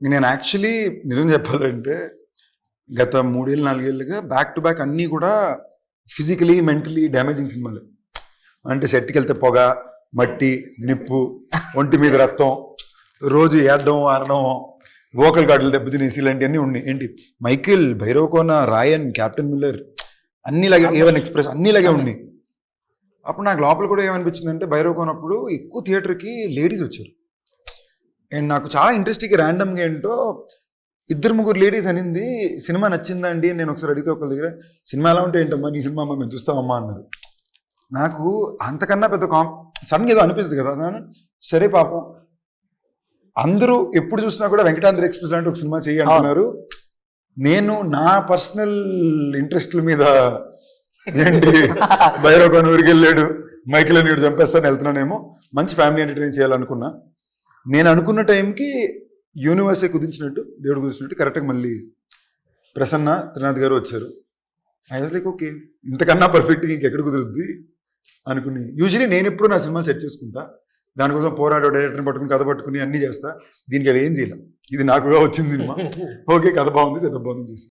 నేను యాక్చువల్లీ నిజం చెప్పాలంటే గత 3-4 ఏళ్ళుగా బ్యాక్ టు బ్యాక్ అన్నీ కూడా ఫిజికలీ మెంటలీ డ్యామేజింగ్ సినిమాలు. అంటే సెట్కి వెళ్తే పొగ, మట్టి, నిప్పు, ఒంటి మీద రక్తం, రోజు ఏడడం ఆడడం, వోకల్ గార్డులు దెబ్బతినేసి ఇలాంటివన్నీ ఉన్నాయి. ఏంటి మైకిల్, భైరవకోన, రాయన్, క్యాప్టెన్ మిల్లర్ అన్నిలాగే, ఏవన్ ఎక్స్ప్రెస్ అన్నిలాగే ఉన్నాయి. అప్పుడు నాకు లోపల కూడా ఏమనిపించిందంటే భైరవకోనప్పుడు ఎక్కువ థియేటర్కి లేడీస్ వచ్చారు. అండ్ నాకు చాలా ఇంట్రెస్టింగ్ ర్యాండమ్గా ఏంటో 2-3 లేడీస్ అనింది సినిమా నచ్చిందండి అని నేను ఒకసారి అడిగితే ఒకరి దగ్గర సినిమా ఎలా ఉంటే ఏంటమ్మా నీ సినిమా అమ్మా మేము చూస్తామమ్మా అన్నారు. నాకు అంతకన్నా పెద్ద సడన్గా ఏదో అనిపిస్తుంది కదా. సరే పాపం అందరూ ఎప్పుడు చూసినా కూడా వెంకటాద్రి ఎక్స్ప్రెస్ లాంటి ఒక సినిమా చేయి అంటున్నారు. నేను నా పర్సనల్ ఇంట్రెస్ట్ల మీద ఏంటి భైరవకోన ఊరికి వెళ్ళాడు, మైకిల్ అని చంపేస్తాను వెళ్తున్నానేమో, మంచి ఫ్యామిలీ ఎంటర్టైన్ చేయాలనుకున్నా. నేను అనుకున్న టైంకి యూనివర్సే కుదించినట్టు, దేవుడు కుదించినట్టు కరెక్ట్గా మళ్ళీ ప్రసన్న త్రినాథ్ గారు వచ్చారు. ఐ వాజ్ లైక్ ఓకే, ఇంతకన్నా పర్ఫెక్ట్గా ఇంకెక్కడ కుదురుద్ది అనుకుని. యూజువలీ నేను ఎప్పుడు నా సినిమా సెట్ చేసుకుంటా, దానికోసం పోరాడో డైరెక్టర్ని పట్టుకుని కథ పట్టుకుని అన్నీ చేస్తా. దీనికి అది ఏం చేయలేం, ఇది నాకుగా వచ్చింది సినిమా. ఓకే కథ బాగుంది, సెటప్ బాగుంది చేసి